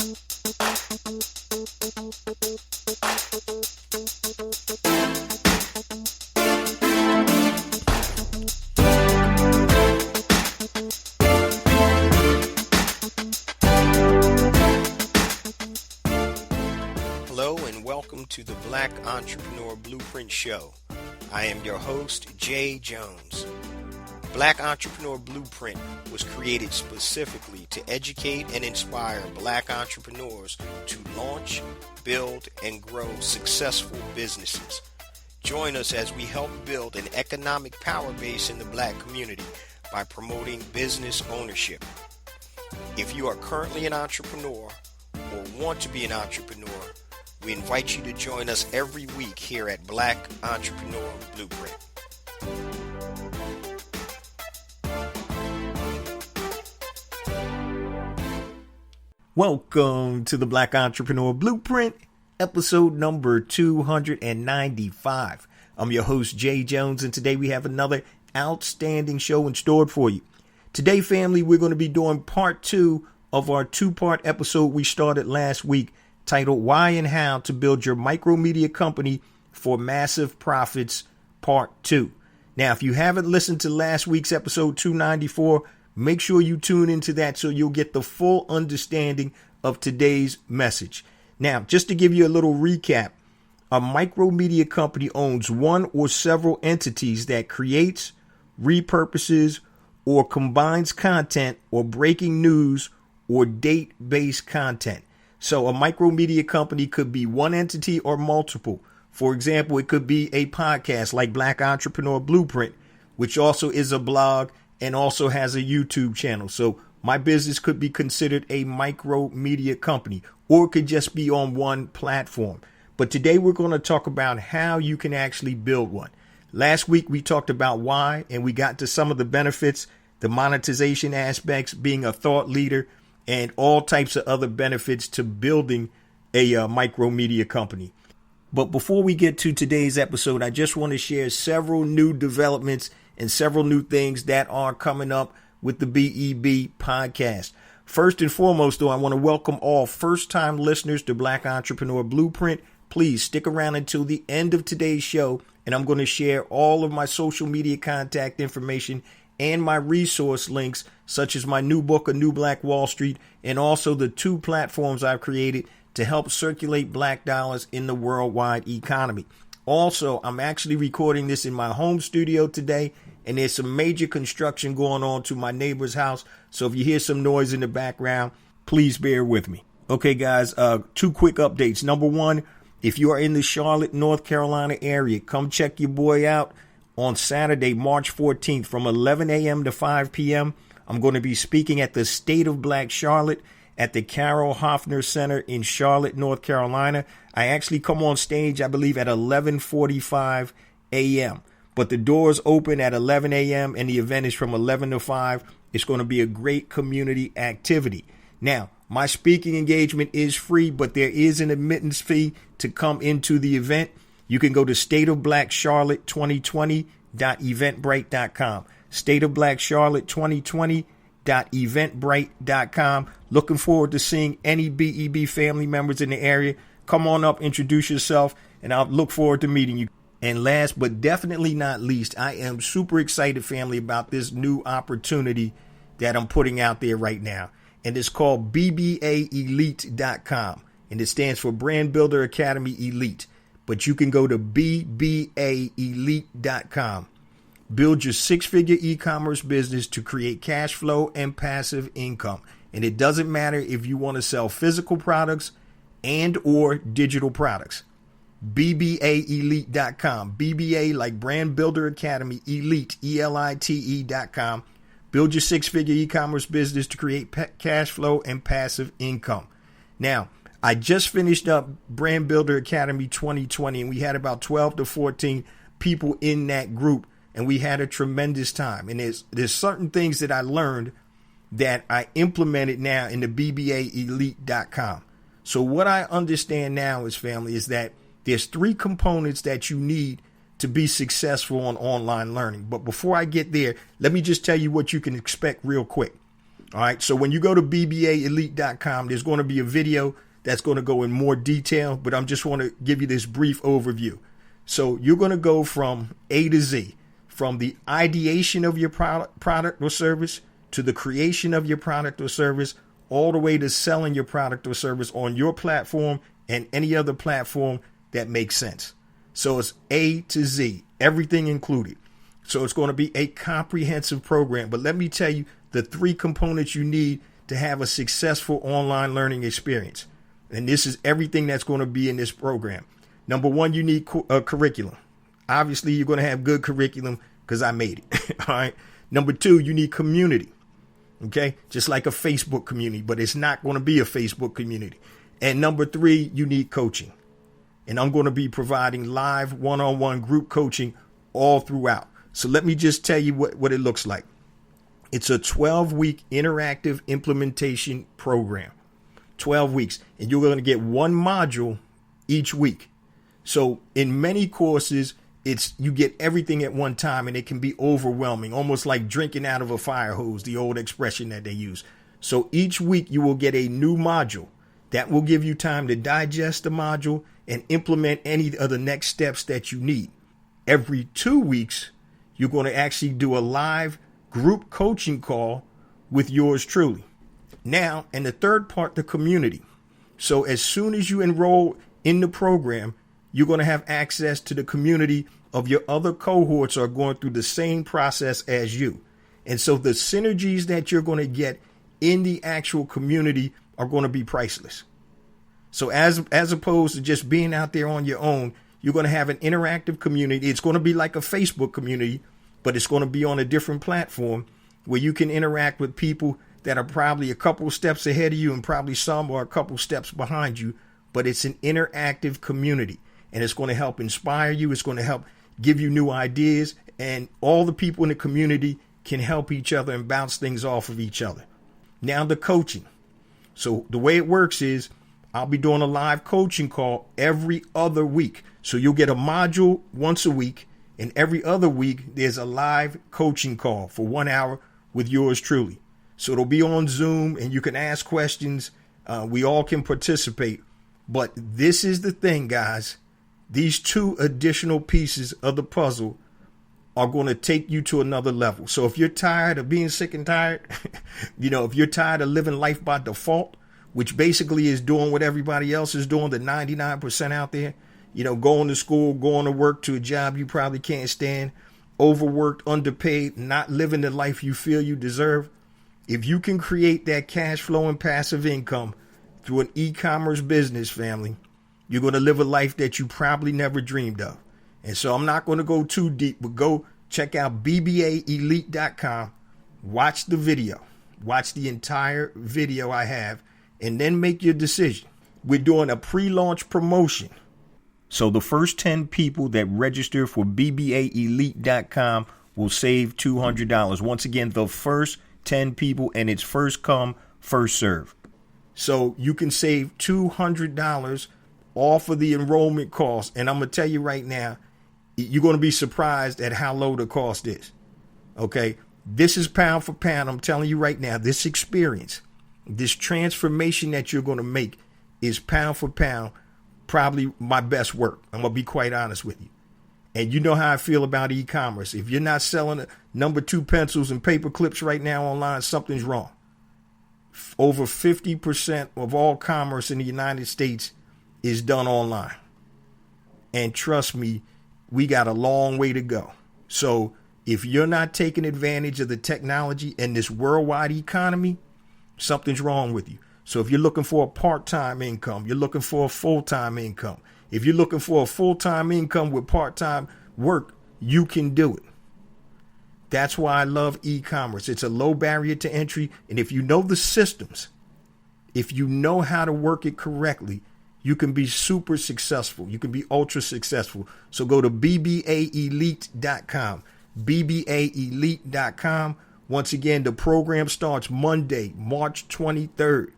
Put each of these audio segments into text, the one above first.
Hello and welcome to the Black Entrepreneur Blueprint Show. I am your host, Jay Jones. Black Entrepreneur Blueprint was created specifically to educate and inspire Black entrepreneurs to launch, build, and grow successful businesses. Join us as we help build an economic power base in the Black community by promoting business ownership. If you are currently an entrepreneur or want to be an entrepreneur, we invite you to join us every week here at Black Entrepreneur Blueprint. Welcome to the Black Entrepreneur Blueprint, episode number 295. I'm your host, Jay Jones, and today we have another outstanding show in store for you. Today, family, we're going to be doing part 2 of our 2-part episode we started last week, titled Why and How to Build Your Micro Media Company for Massive Profits, Part 2. Now, if you haven't listened to last week's episode 294, make sure you tune into that so you'll get the full understanding of today's message. Now, just to give you a little recap, a micro media company owns one or several entities that creates, repurposes, or combines content or breaking news or date-based content. So a micro media company could be one entity or multiple. For example, it could be a podcast like Black Entrepreneur Blueprint, which also is a blog and also has a YouTube channel. So my business could be considered a micro media company, or it could just be on one platform. But today we're going to talk about how you can actually build one. Last week we talked about why, and we got to some of the benefits, the monetization aspects, being a thought leader, and all types of other benefits to building a micro media company. But before we get to today's episode, I just want to share several new developments and several new things that are coming up with the BEB podcast. First and foremost, though, I want to welcome all first-time listeners to Black Entrepreneur Blueprint. Please stick around until the end of today's show, and I'm going to share all of my social media contact information and my resource links, such as my new book, A New Black Wall Street, and also the 2 platforms I've created to help circulate Black dollars in the worldwide economy. Also, I'm actually recording this in my home studio today, and there's some major construction going on to my neighbor's house. So if you hear some noise in the background, please bear with me. Okay, guys, 2 quick updates. Number 1, if you are in the Charlotte, North Carolina area, come check your boy out. On Saturday, March 14th from 11 a.m. to 5 p.m., I'm going to be speaking at the State of Black Charlotte at the Carol Hoffner Center in Charlotte, North Carolina. I actually come on stage, I believe, at 11:45 a.m. But the doors open at 11 a.m. and the event is from 11 to 5. It's going to be a great community activity. Now, my speaking engagement is free, but there is an admittance fee to come into the event. You can go to stateofblackcharlotte2020.eventbrite.com. stateofblackcharlotte2020.eventbrite.com. Looking forward to seeing any BEB family members in the area. Come on up, introduce yourself, and I'll look forward to meeting you. And last but definitely not least, I am super excited, family, about this new opportunity that I'm putting out there right now. And it's called BBAElite.com. And it stands for Brand Builder Academy Elite. But you can go to BBAElite.com. Build your 6-figure e-commerce business to create cash flow and passive income. And it doesn't matter if you want to sell physical products and or digital products. BBAElite.com. BBA like Brand Builder Academy, Elite, ELITE.com. Build your 6-figure e-commerce business to create cash flow and passive income. Now, I just finished up Brand Builder Academy 2020, and we had about 12 to 14 people in that group, and we had a tremendous time. And there's certain things that I learned that I implemented now in the BBAElite.com. So what I understand now is, family, is that there's 3 components that you need to be successful on online learning. But before I get there, let me just tell you what you can expect real quick. All right. So when you go to bbaelite.com, there's going to be a video that's going to go in more detail, but I'm just want to give you this brief overview. So you're going to go from A to Z, from the ideation of your product or service to the creation of your product or service, all the way to selling your product or service on your platform and any other platform that makes sense. So it's A to Z, everything included. So it's going to be a comprehensive program. But let me tell you the 3 components you need to have a successful online learning experience. And this is everything that's going to be in this program. Number 1, you need a curriculum. Obviously, you're going to have good curriculum because I made it. All right. Number 2, you need community. Okay. Just like a Facebook community, but it's not going to be a Facebook community. And number 3, you need coaching. And I'm going to be providing live one-on-one group coaching all throughout. So let me just tell you what it looks like. It's a 12-week interactive implementation program. 12 weeks. And you're going to get 1 module each week. So in many courses, you get everything at one time, and it can be overwhelming, almost like drinking out of a fire hose, the old expression that they use. So each week you will get a new module that will give you time to digest the module and implement any of the next steps that you need. Every 2 weeks, you're going to actually do a live group coaching call with yours truly. Now, and the third part, the community. So as soon as you enroll in the program, you're going to have access to the community of your other cohorts are going through the same process as you. And so the synergies that you're going to get in the actual community are going to be priceless. So as opposed to just being out there on your own, you're going to have an interactive community. It's going to be like a Facebook community, but it's going to be on a different platform where you can interact with people that are probably a couple steps ahead of you and probably some are a couple steps behind you. But it's an interactive community, and it's going to help inspire you. It's going to help give you new ideas, and all the people in the community can help each other and bounce things off of each other. Now the coaching. So the way it works is I'll be doing a live coaching call every other week. So you'll get a module once a week, and every other week there's a live coaching call for 1 hour with yours truly. So it'll be on Zoom, and you can ask questions. We all can participate. But this is the thing, guys. These 2 additional pieces of the puzzle are going to take you to another level. So if you're tired of being sick and tired, if you're tired of living life by default, which basically is doing what everybody else is doing, the 99% out there, going to school, going to work, to a job you probably can't stand, overworked, underpaid, not living the life you feel you deserve. If you can create that cash flow and passive income through an e-commerce business, family, you're going to live a life that you probably never dreamed of. And so I'm not going to go too deep, but go check out bbaelite.com. Watch the video. Watch the entire video I have, and then make your decision. We're doing a pre-launch promotion. So the first 10 people that register for bbaelite.com will save $200. Once again, the first 10 people, and it's first come, first serve. So you can save $200 off of the enrollment cost. And I'm going to tell you right now, you're going to be surprised at how low the cost is. Okay. This is pound for pound. I'm telling you right now, this experience, this transformation that you're going to make is pound for pound, probably my best work. I'm going to be quite honest with you. And you know how I feel about e-commerce. If you're not selling number 2 pencils and paper clips right now online, something's wrong. Over 50% of all commerce in the United States is done online. And trust me, we got a long way to go. So if you're not taking advantage of the technology and this worldwide economy, something's wrong with you. So if you're looking for a part-time income, you're looking for a full-time income. If you're looking for a full-time income with part-time work, you can do it. That's why I love e-commerce. It's a low barrier to entry. And if you know the systems, if you know how to work it correctly, you can be super successful. You can be ultra successful. So go to bbaelite.com, bbaelite.com. Once again, the program starts Monday, March 23rd.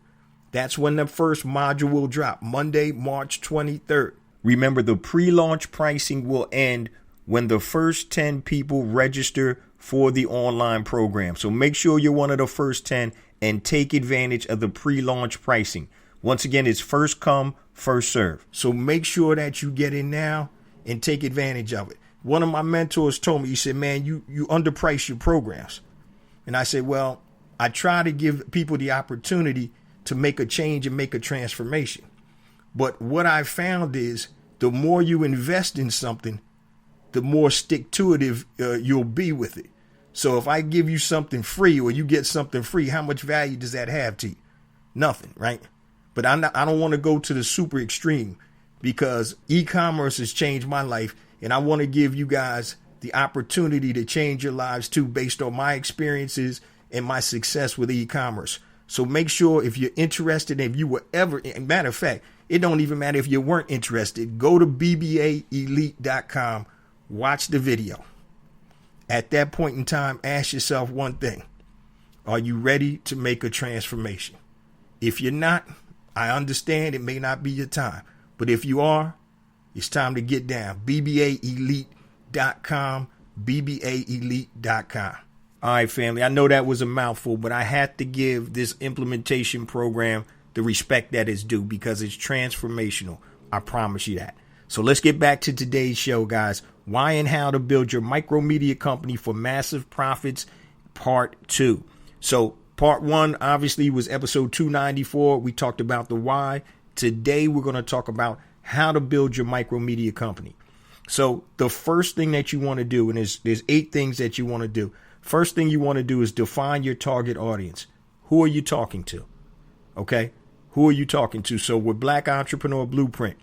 That's when the first module will drop, Monday, March 23rd. Remember, the pre-launch pricing will end when the first 10 people register for the online program. So make sure you're one of the first 10 and take advantage of the pre-launch pricing. Once again, it's first come, first serve. So make sure that you get in now and take advantage of it. One of my mentors told me, he said, man, you underprice your programs. And I said, well, I try to give people the opportunity to make a change and make a transformation. But what I found is the more you invest in something, the more stick-to-itive you'll be with it. So if I give you something free or you get something free, how much value does that have to you? Nothing, right? But I don't want to go to the super extreme, because e-commerce has changed my life, and I want to give you guys the opportunity to change your lives too, based on my experiences and my success with e-commerce. So make sure, if you're interested, if you were ever, matter of fact, it don't even matter if you weren't interested, go to bbaelite.com, watch the video. At that point in time, ask yourself one thing. Are you ready to make a transformation? If you're not, I understand it may not be your time. But if you are, it's time to get down. bbaelite.com, bbaelite.com. All right, family, I know that was a mouthful, but I had to give this implementation program the respect that is due, because it's transformational. I promise you that. So let's get back to today's show, guys. Why and how to build your micro media company for massive profits, part 2. So part 1 obviously was episode 294. We talked about the why. Today we're going to talk about how to build your micro media company. So the first thing that you want to do, and there's 8 things that you want to do. First thing you want to do is define your target audience. Who are you talking to? Okay. Who are you talking to? So with Black Entrepreneur Blueprint,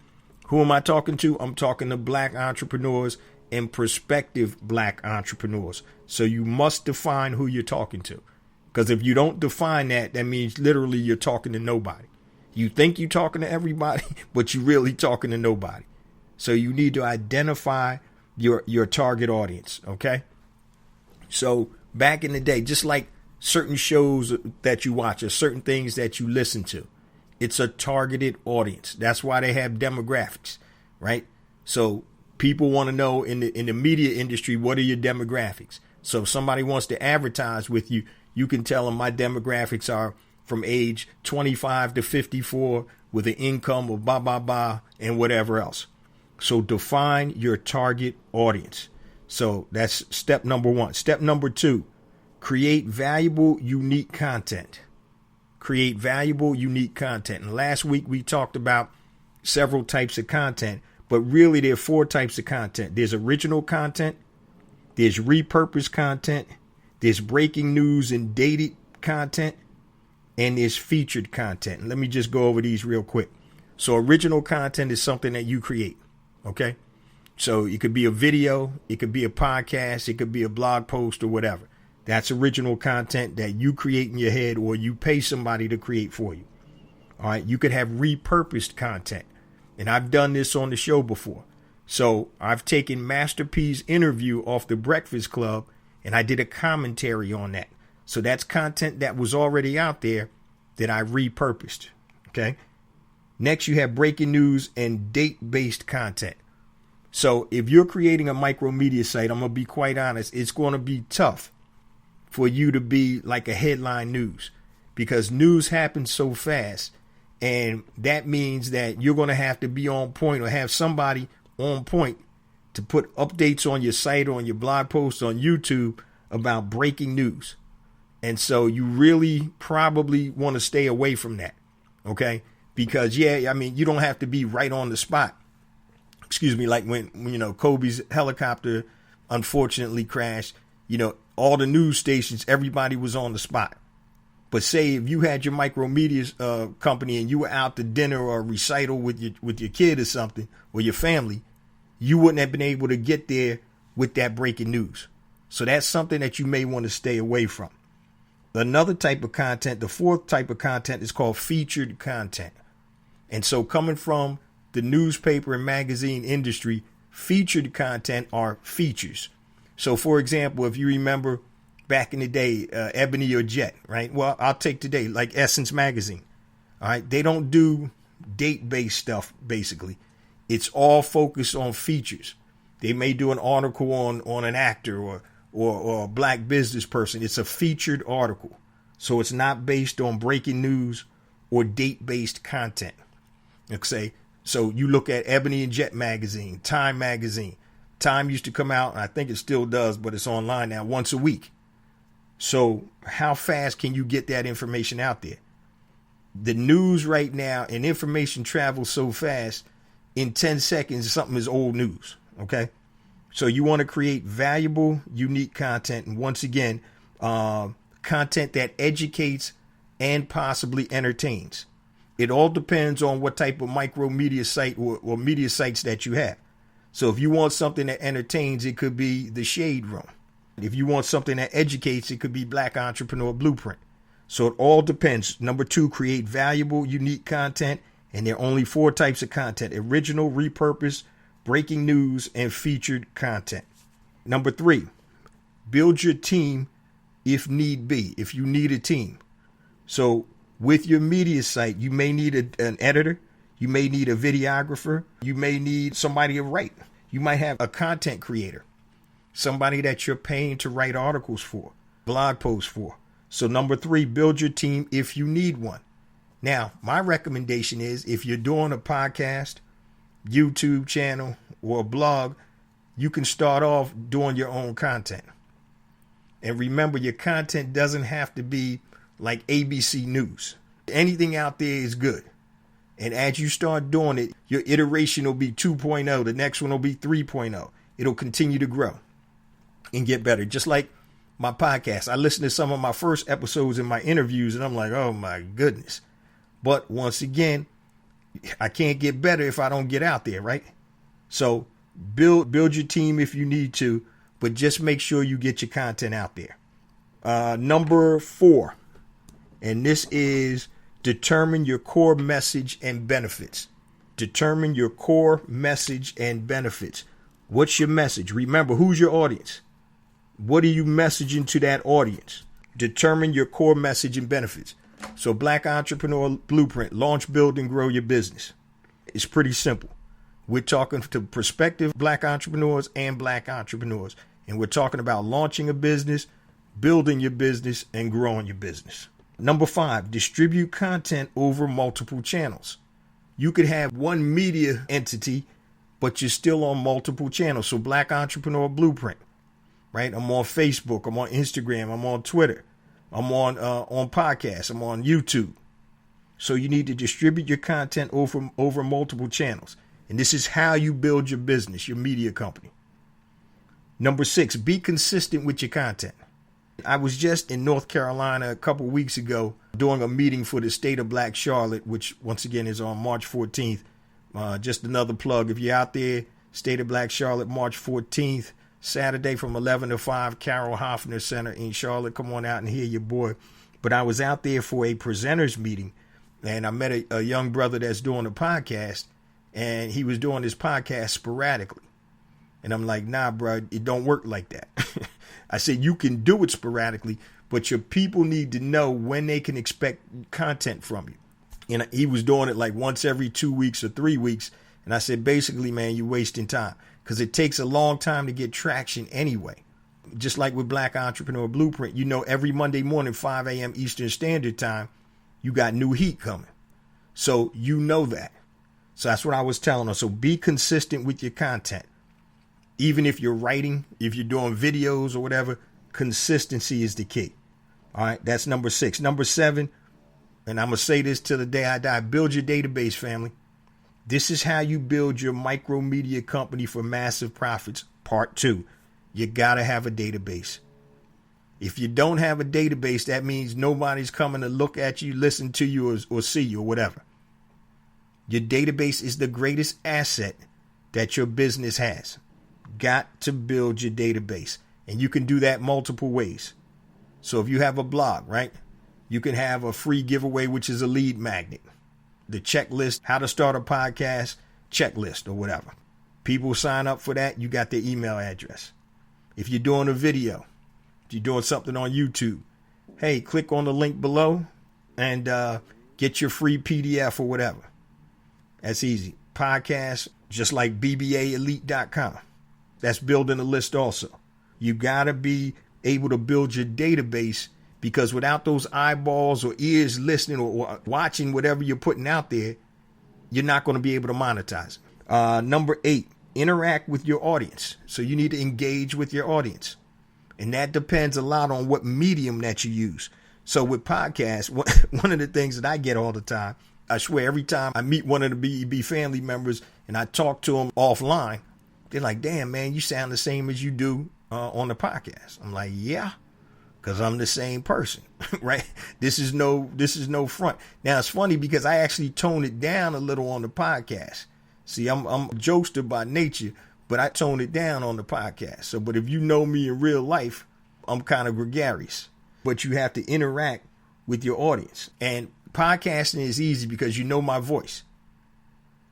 who am I talking to? I'm talking to Black entrepreneurs and prospective Black entrepreneurs. So you must define who you're talking to. Because if you don't define that, that means literally you're talking to nobody. You think you're talking to everybody, but you're really talking to nobody. So you need to identify your target audience. Okay. So back in the day, just like certain shows that you watch or certain things that you listen to, it's a targeted audience. That's why they have demographics, right? So people want to know in the media industry, what are your demographics? So if somebody wants to advertise with you, you can tell them my demographics are from age 25 to 54 with an income of blah, blah, blah, and whatever else. So define your target audience. So that's step number 1. Step number 2, create valuable, unique content. Create valuable, unique content. And last week we talked about several types of content, but really there are 4 types of content. There's original content, there's repurposed content, there's breaking news and dated content, and there's featured content. And let me just go over these real quick. So original content is something that you create. Okay. So it could be a video, it could be a podcast, it could be a blog post or whatever. That's original content that you create in your head or you pay somebody to create for you. All right. You could have repurposed content. And I've done this on the show before. So I've taken Master P's interview off the Breakfast Club and I did a commentary on that. So that's content that was already out there that I repurposed. Okay. Next, you have breaking news and date-based content. So if you're creating a micro media site, I'm going to be quite honest, it's going to be tough for you to be like a headline news, because news happens so fast. And that means that you're going to have to be on point or have somebody on point to put updates on your site, on your blog posts, on YouTube about breaking news. And so you really probably want to stay away from that. Okay. Because, yeah, I mean, you don't have to be right on the spot. Excuse me, like when Kobe's helicopter unfortunately crashed, all the news stations, everybody was on the spot. But say if you had your micro media company and you were out to dinner or a recital with your kid or something, or your family, you wouldn't have been able to get there with that breaking news. So that's something that you may want to stay away from. Another type of content, the 4th type of content, is called featured content. And so coming from the newspaper and magazine industry, featured content are features. So, for example, if you remember back in the day, Ebony or Jet, right? Well, I'll take today, like Essence Magazine. All right. They don't do date-based stuff, basically. It's all focused on features. They may do an article on an actor or a black business person. It's a featured article. So it's not based on breaking news or date-based content. Okay, so you look at Ebony and Jet magazine, Time magazine. Time used to come out, and I think it still does, but it's online now once a week. So how fast can you get that information out there? The news right now and information travels so fast, in 10 seconds, something is old news. Okay. So you want to create valuable, unique content. And once again, content that educates and possibly entertains. It all depends on what type of micro media site or media sites that you have. So if you want something that entertains, it could be the Shade Room. If you want something that educates, it could be Black Entrepreneur Blueprint. So it all depends. Number 2, create valuable, unique content. And there are only 4 types of content: original, repurposed, breaking news, and featured content. Number 3, build your team if need be, if you need a team. So with your media site, you may need an editor. You may need a videographer. You may need somebody to write. You might have a content creator, somebody that you're paying to write articles for, blog posts for. So number 3, build your team if you need one. Now, my recommendation is if you're doing a podcast, YouTube channel, or a blog, you can start off doing your own content. And remember, your content doesn't have to be like ABC News. Anything out there is good. And as you start doing it, your iteration will be 2.0. The next one will be 3.0. It'll continue to grow and get better. Just like my podcast. I listened to some of my first episodes in my interviews, and I'm like, oh my goodness. But once again, I can't get better if I don't get out there, right? So build your team if you need to, but just make sure you get your content out there. Number 4, and this is determine your core message and benefits. Determine your core message and benefits. What's your message? Remember, who's your audience? What are you messaging to that audience? Determine your core message and benefits. So Black Entrepreneur Blueprint, launch, build, and grow your business. It's pretty simple. We're talking to prospective Black entrepreneurs and Black entrepreneurs. And we're talking about launching a business, building your business, and growing your business. Number 5, distribute content over multiple channels. You could have one media entity, but you're still on multiple channels. So Black Entrepreneur Blueprint, right? I'm on Facebook. I'm on Instagram. I'm on Twitter. I'm on podcasts. I'm on YouTube. So you need to distribute your content over multiple channels. And this is how you build your business, your media company. Number 6, be consistent with your content. I was just in North Carolina a couple weeks ago doing a meeting for the State of Black Charlotte, which once again is on March 14th. Just another plug. If you're out there, State of Black Charlotte, March 14th, Saturday from 11 to 5, Carol Hoffner Center in Charlotte. Come on out and hear your boy. But I was out there for a presenters meeting, and I met a young brother that's doing a podcast, and he was doing his podcast sporadically. And I'm like, nah, bro, it don't work like that. I said, you can do it sporadically, but your people need to know when they can expect content from you. And he was doing it like once every 2 weeks or 3 weeks. And I said, basically, man, you're wasting time because it takes a long time to get traction anyway. Just like with Black Entrepreneur Blueprint, you know, every Monday morning, 5 a.m. Eastern Standard Time, you got new heat coming. So you know that. So that's what I was telling her. So be consistent with your content. Even if you're writing, if you're doing videos or whatever, consistency is the key. All right, that's number 6. Number 7, and I'm going to say this till the day I die, build your database, family. This is how you build your micro media company for massive profits. Part 2, you got to have a database. If you don't have a database, that means nobody's coming to look at you, listen to you, or see you or whatever. Your database is the greatest asset that your business has. Got to build your database. And you can do that multiple ways. So if you have a blog, right, you can have a free giveaway, which is a lead magnet. The checklist, how to start a podcast checklist or whatever. People sign up for that. You got their email address. If you're doing a video, if you're doing something on YouTube, hey, click on the link below and get your free PDF or whatever. That's easy. Podcast, just like BBAelite.com. That's building a list also. You got to be able to build your database because without those eyeballs or ears listening or watching whatever you're putting out there, you're not going to be able to monetize. Number 8, interact with your audience. So you need to engage with your audience. And that depends a lot on what medium that you use. So with podcasts, one of the things that I get all the time, I swear every time I meet one of the BEB family members and I talk to them offline, they're like, damn, man, you sound the same as you do on the podcast. I'm like, yeah, because I'm the same person, right? This is no front. Now, it's funny because I actually tone it down a little on the podcast. See, I'm a jokester by nature, but I tone it down on the podcast. So, but if you know me in real life, I'm kind of gregarious. But you have to interact with your audience. And podcasting is easy because you know my voice.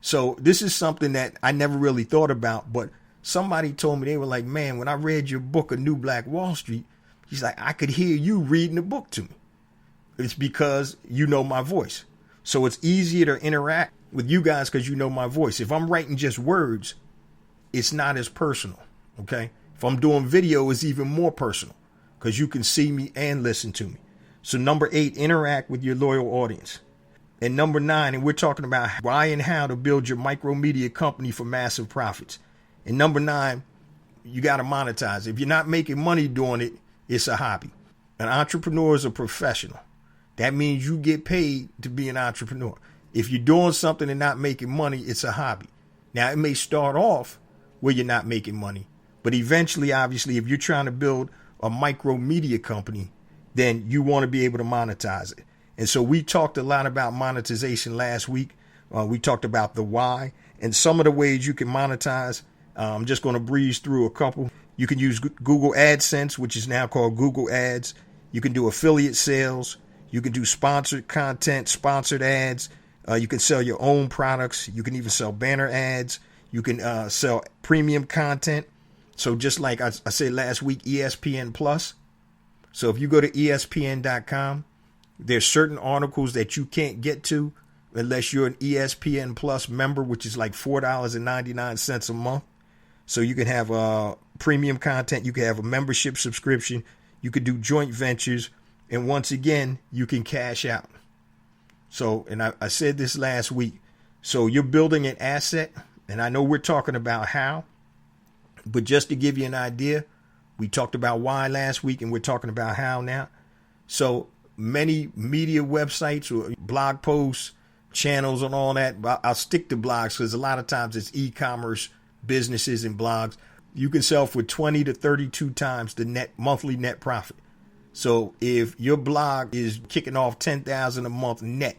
So this is something that I never really thought about, but somebody told me, they were like, man, when I read your book, A New Black Wall Street, he's like, I could hear you reading the book to me. It's because you know my voice. So it's easier to interact with you guys because you know my voice. If I'm writing just words, it's not as personal. Okay. If I'm doing video, it's even more personal because you can see me and listen to me. So number 8, interact with your loyal audience. And number 9, and we're talking about why and how to build your micro media company for massive profits. And number 9, you got to monetize. If you're not making money doing it, it's a hobby. An entrepreneur is a professional. That means you get paid to be an entrepreneur. If you're doing something and not making money, it's a hobby. Now, it may start off where you're not making money, but eventually, obviously, if you're trying to build a micro media company, then you want to be able to monetize it. And so we talked a lot about monetization last week. We talked about the why and some of the ways you can monetize. I'm just going to breeze through a couple. You can use Google AdSense, which is now called Google Ads. You can do affiliate sales. You can do sponsored content, sponsored ads. You can sell your own products. You can even sell banner ads. You can sell premium content. So just like I said last week, ESPN Plus. So if you go to ESPN.com, there's certain articles that you can't get to unless you're an ESPN Plus member, which is like $4.99 a month. So you can have premium content. You can have a membership subscription. You could do joint ventures. And once again, you can cash out. So, and I said this last week. So you're building an asset. And I know we're talking about how. But just to give you an idea, we talked about why last week and we're talking about how now. So many media websites or blog posts, channels and all that. I'll stick to blogs because a lot of times it's e-commerce businesses and blogs. You can sell for 20 to 32 times the monthly net profit. So if your blog is kicking off $10,000 a month net,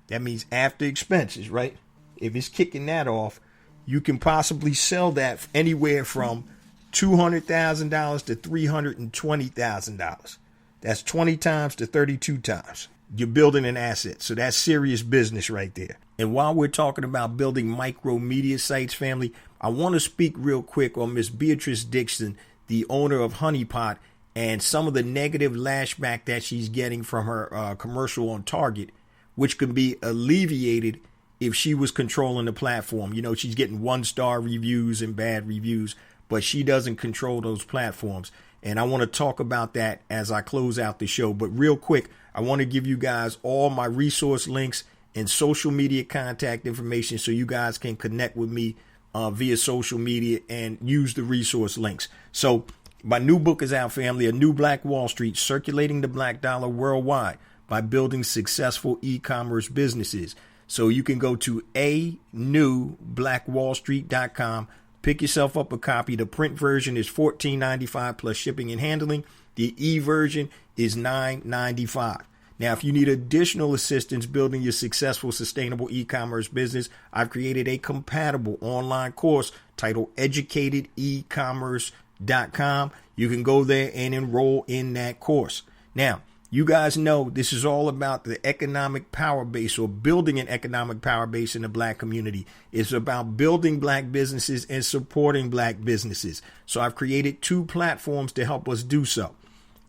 that means after expenses, right? If it's kicking that off, you can possibly sell that anywhere from $200,000 to $320,000. That's 20 times to 32 times. You're building an asset. So that's serious business right there. And while we're talking about building micro media sites, family, I want to speak real quick on Miss Beatrice Dixon, the owner of Honeypot, and some of the negative lashback that she's getting from her commercial on Target, which can be alleviated if she was controlling the platform. You know, she's getting 1-star reviews and bad reviews, but she doesn't control those platforms. And I want to talk about that as I close out the show. But real quick, I want to give you guys all my resource links and social media contact information so you guys can connect with me via social media and use the resource links. So my new book is out, family, A New Black Wall Street, Circulating the Black Dollar Worldwide by Building Successful E-Commerce Businesses. So you can go to anewblackwallstreet.com, pick yourself up a copy. The print version is $14.95 plus shipping and handling. The e-version is $9.95. Now, if you need additional assistance building your successful, sustainable e-commerce business, I've created a compatible online course titled EducatedEcommerce.com. You can go there and enroll in that course. Now, you guys know this is all about the economic power base or building an economic power base in the black community. It's about building black businesses and supporting black businesses. So I've created 2 platforms to help us do so.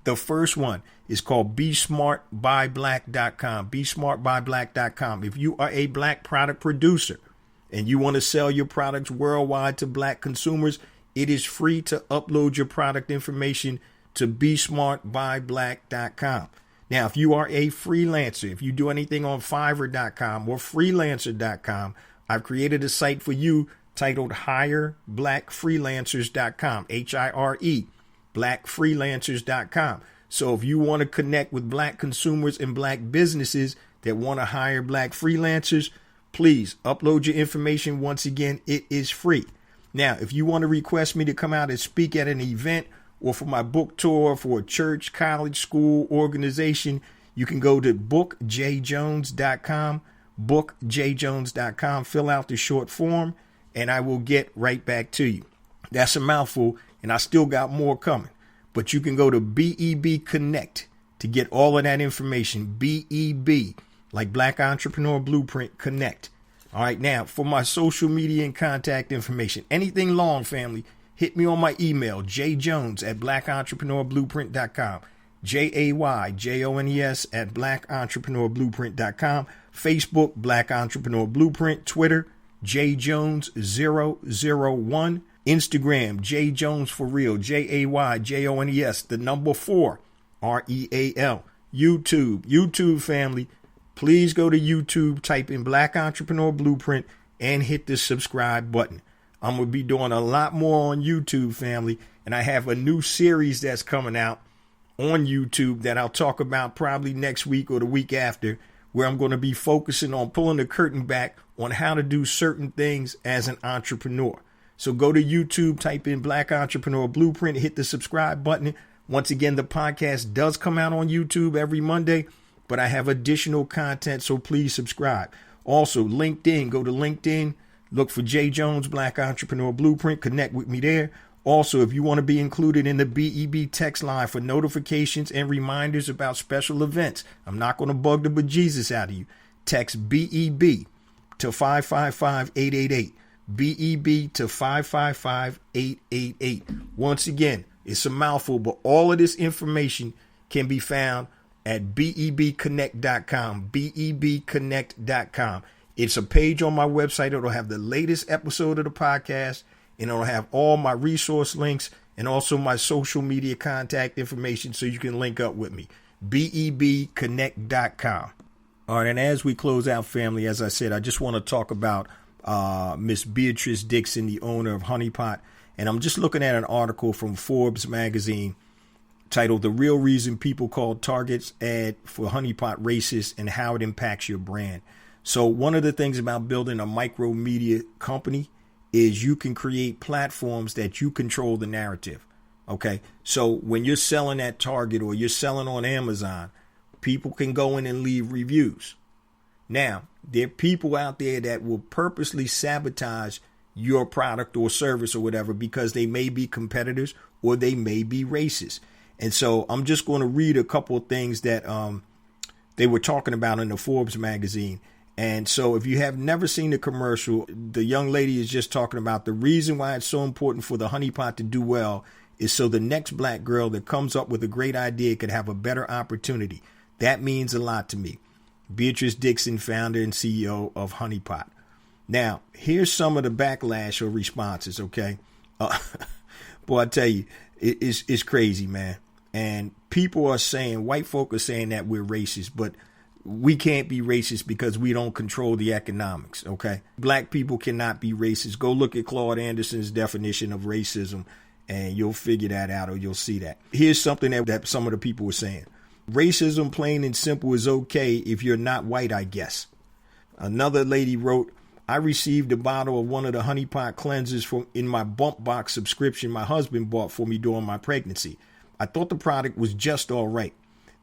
The first one is called BeSmartByBlack.com. BeSmartByBlack.com. If you are a black product producer and you want to sell your products worldwide to black consumers, it is free to upload your product information to besmartbyblack.com. Now, if you are a freelancer, if you do anything on Fiverr.com or freelancer.com, I've created a site for you titled hireblackfreelancers.com, HIRE, blackfreelancers.com. So if you want to connect with black consumers and black businesses that want to hire black freelancers, please upload your information. Once again, it is free. Now, if you want to request me to come out and speak at an event or for my book tour for a church, college, school, organization, you can go to bookjjones.com, bookjjones.com, fill out the short form, and I will get right back to you. That's a mouthful, and I still got more coming. But you can go to BEB Connect to get all of that information. BEB, like Black Entrepreneur Blueprint Connect. All right, now for my social media and contact information, anything long, family, hit me on my email, jjones@blackentrepreneurblueprint.com, JAYJONES@blackentrepreneurblueprint.com, Facebook, Black Entrepreneur Blueprint, Twitter, JJones001, Instagram, JJones for real, JAYJONES, the number 4, REAL, YouTube family. Please go to YouTube, type in Black Entrepreneur Blueprint, and hit the subscribe button. I'm going to be doing a lot more on YouTube, family, and I have a new series that's coming out on YouTube that I'll talk about probably next week or the week after, where I'm going to be focusing on pulling the curtain back on how to do certain things as an entrepreneur. So go to YouTube, type in Black Entrepreneur Blueprint, hit the subscribe button. Once again, the podcast does come out on YouTube every Monday, but I have additional content, so please subscribe. Also, LinkedIn, go to LinkedIn, look for J. Jones, Black Entrepreneur Blueprint, connect with me there. Also, if you want to be included in the BEB text line for notifications and reminders about special events, I'm not going to bug the bejesus out of you. Text BEB to 555-888. BEB to 555-888. Once again, it's a mouthful, but all of this information can be found at bebconnect.com, bebconnect.com. It's a page on my website. It'll have the latest episode of the podcast, and it'll have all my resource links and also my social media contact information so you can link up with me. bebconnect.com. All right, and as we close out, family, as I said, I just want to talk about Miss Beatrice Dixon, the owner of Honeypot. And I'm just looking at an article from Forbes magazine titled "The Real Reason People Call Target's Ad for Honeypot Racist and How It Impacts Your Brand." So one of the things about building a micro media company is you can create platforms that you control the narrative. Okay. So when you're selling at Target or you're selling on Amazon, people can go in and leave reviews. Now, there are people out there that will purposely sabotage your product or service or whatever because they may be competitors or they may be racist. And so I'm just going to read a couple of things that they were talking about in the Forbes magazine. And so if you have never seen the commercial, the young lady is just talking about the reason why it's so important for the honeypot to do well is so the next black girl that comes up with a great idea could have a better opportunity. That means a lot to me. Beatrice Dixon, founder and CEO of Honeypot. Now, here's some of the backlash or responses, okay? Boy, I tell you, it's crazy, man. And people are saying, white folk are saying that we're racist, but we can't be racist because we don't control the economics, okay? Black people cannot be racist. Go look at Claude Anderson's definition of racism, and you'll figure that out, or you'll see that. Here's something that some of the people were saying. Racism, plain and simple, is okay if you're not white, I guess. Another lady wrote, I received a bottle of one of the Honeypot cleansers in my bump box subscription my husband bought for me during my pregnancy. I thought the product was just all right.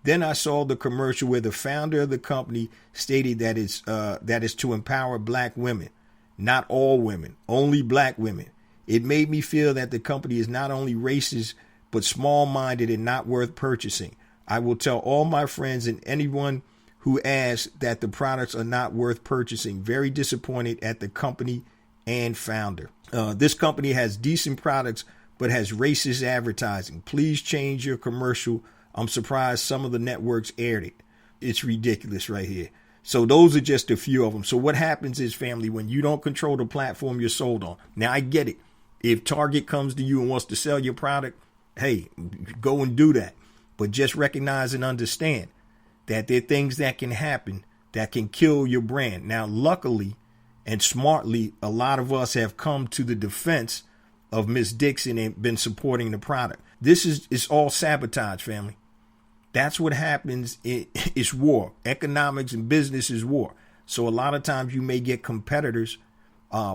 Then I saw the commercial where the founder of the company stated that it's to empower black women. Not all women, only black women. It made me feel that the company is not only racist, but small-minded and not worth purchasing. I will tell all my friends and anyone who asks that the products are not worth purchasing. Very disappointed at the company and founder. This company has decent products, but has racist advertising. Please change your commercial. I'm surprised some of the networks aired it. It's ridiculous right here. So those are just a few of them. So what happens is, family, when you don't control the platform you're sold on. Now, I get it. If Target comes to you and wants to sell your product, hey, go and do that. But just recognize and understand that there are things that can happen that can kill your brand. Now, luckily and smartly, a lot of us have come to the defense of Miss Dixon and been supporting the product. This is all sabotage, family. That's what happens. It's war. Economics and business is war. So a lot of times you may get competitors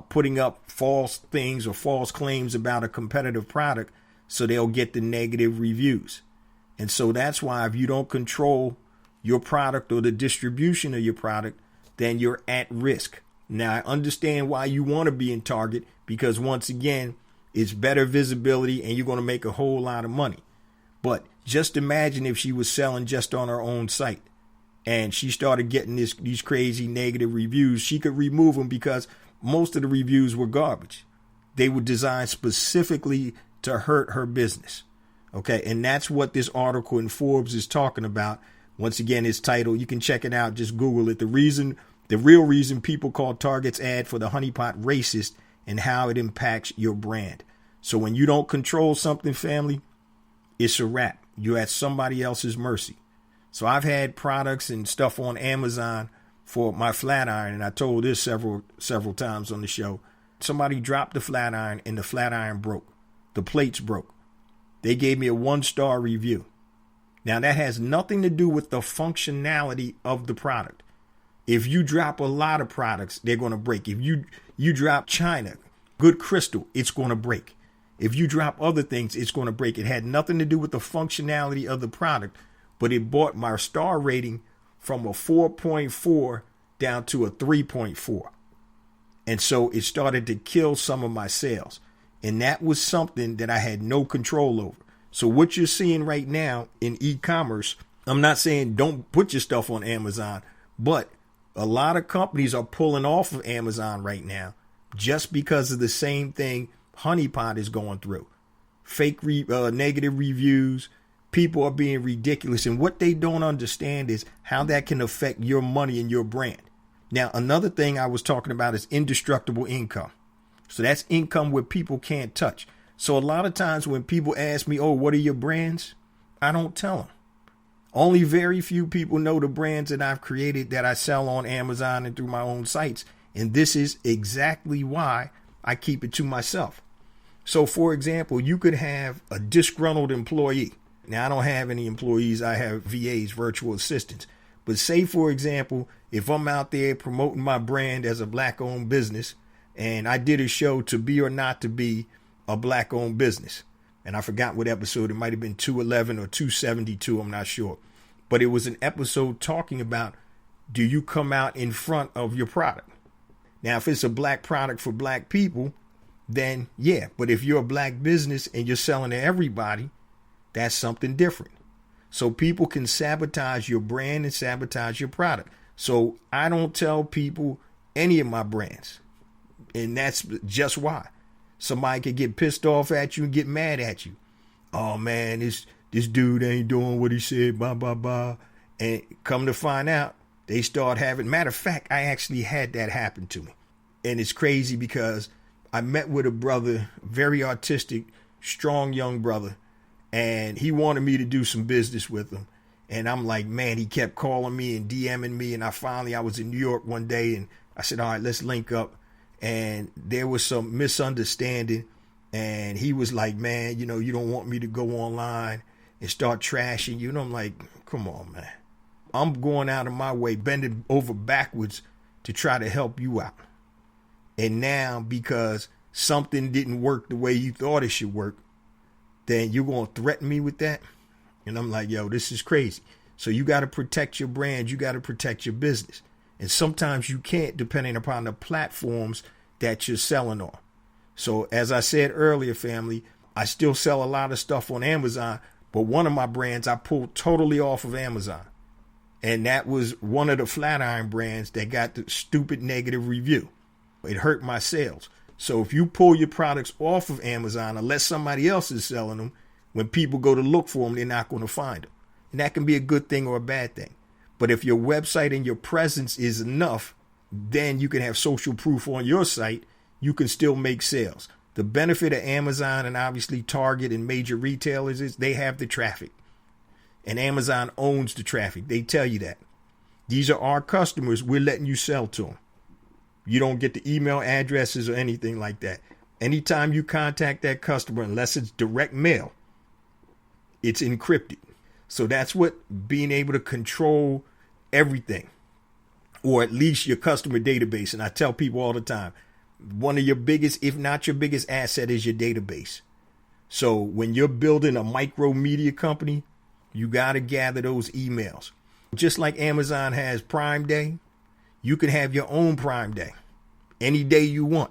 putting up false things or false claims about a competitive product so they'll get the negative reviews. And so that's why if you don't control your product or the distribution of your product, then you're at risk. Now, I understand why you want to be in Target, because once again, it's better visibility and you're going to make a whole lot of money. But just imagine if she was selling just on her own site and she started getting these crazy negative reviews. She could remove them because most of the reviews were garbage. They were designed specifically to hurt her business. Okay, and that's what this article in Forbes is talking about. Once again, it's titled, you can check it out, just Google it. The real reason people call Target's ad for the honeypot racist and how it impacts your brand. So when you don't control something, family, it's a wrap. You're at somebody else's mercy. So I've had products and stuff on Amazon for my flat iron, and I told this several times on the show. Somebody dropped the flat iron and the flat iron broke. The plates broke. They gave me a 1-star review. Now that has nothing to do with the functionality of the product. If you drop a lot of products, they're going to break. If you drop China, good crystal, it's going to break. If you drop other things, it's going to break. It had nothing to do with the functionality of the product, but it brought my star rating from a 4.4 down to a 3.4. And so it started to kill some of my sales. And that was something that I had no control over. So what you're seeing right now in e-commerce, I'm not saying don't put your stuff on Amazon, but a lot of companies are pulling off of Amazon right now just because of the same thing Honeypot is going through. Fake negative reviews. People are being ridiculous. And what they don't understand is how that can affect your money and your brand. Now, another thing I was talking about is indestructible income. So that's income where people can't touch. So a lot of times when people ask me, oh, what are your brands? I don't tell them. Only very few people know the brands that I've created that I sell on Amazon and through my own sites. And this is exactly why I keep it to myself. So, for example, you could have a disgruntled employee. Now, I don't have any employees. I have VAs, virtual assistants. But say, for example, if I'm out there promoting my brand as a black-owned business, and I did a show to be or not to be a black-owned business, and I forgot what episode, it might have been 211 or 272, I'm not sure. But it was an episode talking about, do you come out in front of your product? Now, if it's a black product for black people, then yeah. But if you're a black business and you're selling to everybody, that's something different. So people can sabotage your brand and sabotage your product. So I don't tell people any of my brands. And that's just why. Somebody could get pissed off at you and get mad at you. Oh man, this dude ain't doing what he said, blah, blah, blah. And come to find out, they start having, matter of fact, I actually had that happen to me. And it's crazy because I met with a brother, very artistic, strong young brother, and he wanted me to do some business with him. And I'm like, man, he kept calling me and DMing me. And I was in New York one day and I said, all right, let's link up. And there was some misunderstanding. And he was like, man, you don't want me to go online and start trashing you. And I'm like, come on, man. I'm going out of my way, bending over backwards to try to help you out. And now because something didn't work the way you thought it should work, then you're going to threaten me with that? And I'm like, yo, this is crazy. So you got to protect your brand. You got to protect your business. And sometimes you can't, depending upon the platforms that you're selling on. So as I said earlier, family, I still sell a lot of stuff on Amazon, but one of my brands I pulled totally off of Amazon. And that was one of the flat iron brands that got the stupid negative review. It hurt my sales. So if you pull your products off of Amazon, unless somebody else is selling them, when people go to look for them, they're not going to find them. And that can be a good thing or a bad thing. But if your website and your presence is enough, then you can have social proof on your site. You can still make sales. The benefit of Amazon and obviously Target and major retailers is they have the traffic. And Amazon owns the traffic. They tell you that. These are our customers. We're letting you sell to them. You don't get the email addresses or anything like that. Anytime you contact that customer, unless it's direct mail, it's encrypted. So that's what being able to control everything, or at least your customer database. And I tell people all the time, one of your biggest, if not your biggest asset, is your database. So when you're building a micro media company, you got to gather those emails. Just like Amazon has Prime Day, you can have your own Prime Day any day you want.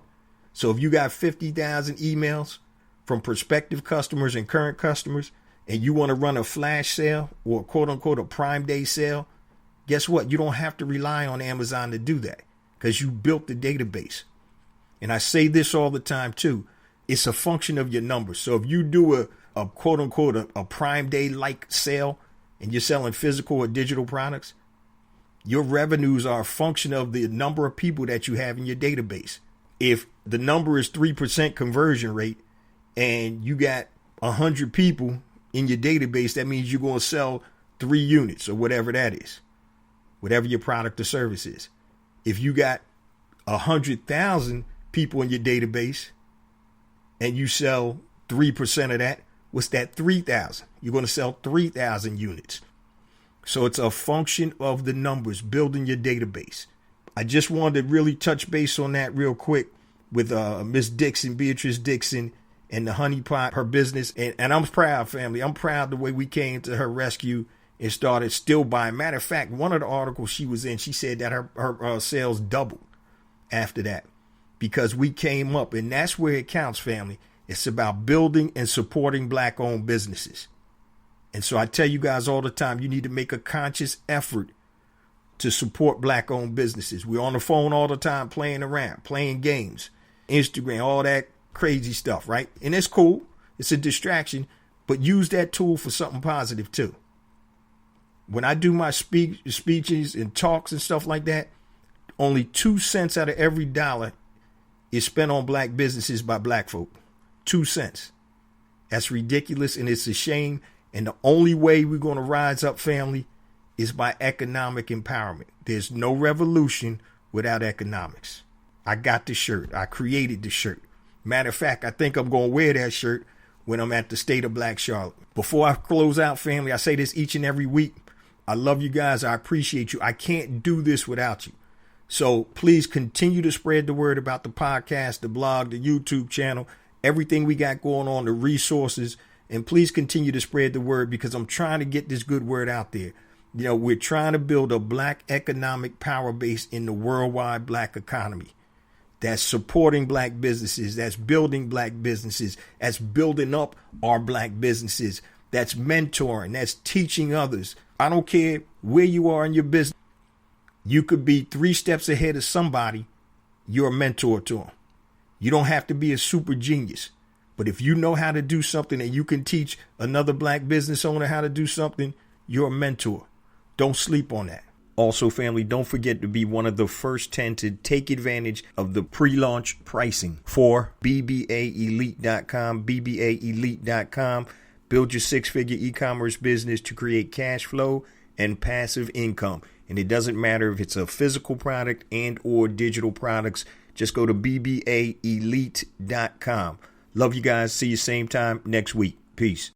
So if you got 50,000 emails from prospective customers and current customers, and you want to run a flash sale or quote unquote a Prime Day sale, guess what? You don't have to rely on Amazon to do that because you built the database. And I say this all the time too. It's a function of your numbers. So if you do a quote unquote a Prime Day like sale and you're selling physical or digital products, your revenues are a function of the number of people that you have in your database. If the number is 3% conversion rate and you got 100 people in your database, that means you're going to sell 3 units or whatever that is, whatever your product or service is. If you got 100,000 people in your database and you sell 3% of that, what's that? 3,000. You're going to sell 3,000 units. So it's a function of the numbers, building your database. I just wanted to really touch base on that real quick with Miss Dixon, Beatrice Dixon, and the Honey Pot, her business. And I'm proud, family. I'm proud the way we came to her rescue and started still buying. Matter of fact, one of the articles she was in, she said that her sales doubled after that because we came up. And that's where it counts, family. It's about building and supporting Black-owned businesses. And so I tell you guys all the time, you need to make a conscious effort to support Black-owned businesses. We're on the phone all the time playing around, playing games, Instagram, all that crazy stuff, right? And it's cool. It's a distraction, but use that tool for something positive too. When I do my speeches and talks and stuff like that, only 2 cents out of every dollar is spent on Black businesses by Black folk. 2 cents. That's ridiculous and it's a shame. And the only way we're going to rise up, family, is by economic empowerment. There's no revolution without economics. I got the shirt. I created the shirt. Matter of fact, I think I'm going to wear that shirt when I'm at the State of Black Charlotte. Before I close out, family, I say this each and every week. I love you guys. I appreciate you. I can't do this without you. So please continue to spread the word about the podcast, the blog, the YouTube channel, everything we got going on, the resources. And please continue to spread the word because I'm trying to get this good word out there. You know, we're trying to build a Black economic power base in the worldwide Black economy that's supporting Black businesses, that's building Black businesses, that's building up our Black businesses, that's mentoring, that's teaching others. I don't care where you are in your business. You could be 3 steps ahead of somebody. You're a mentor to them. You don't have to be a super genius. But if you know how to do something and you can teach another Black business owner how to do something, you're a mentor. Don't sleep on that. Also, family, don't forget to be one of the first 10 to take advantage of the pre-launch pricing for BBAElite.com, BBAElite.com. Build your 6-figure e-commerce business to create cash flow and passive income. And it doesn't matter if it's a physical product and or digital products. Just go to BBAElite.com. Love you guys. See you same time next week. Peace.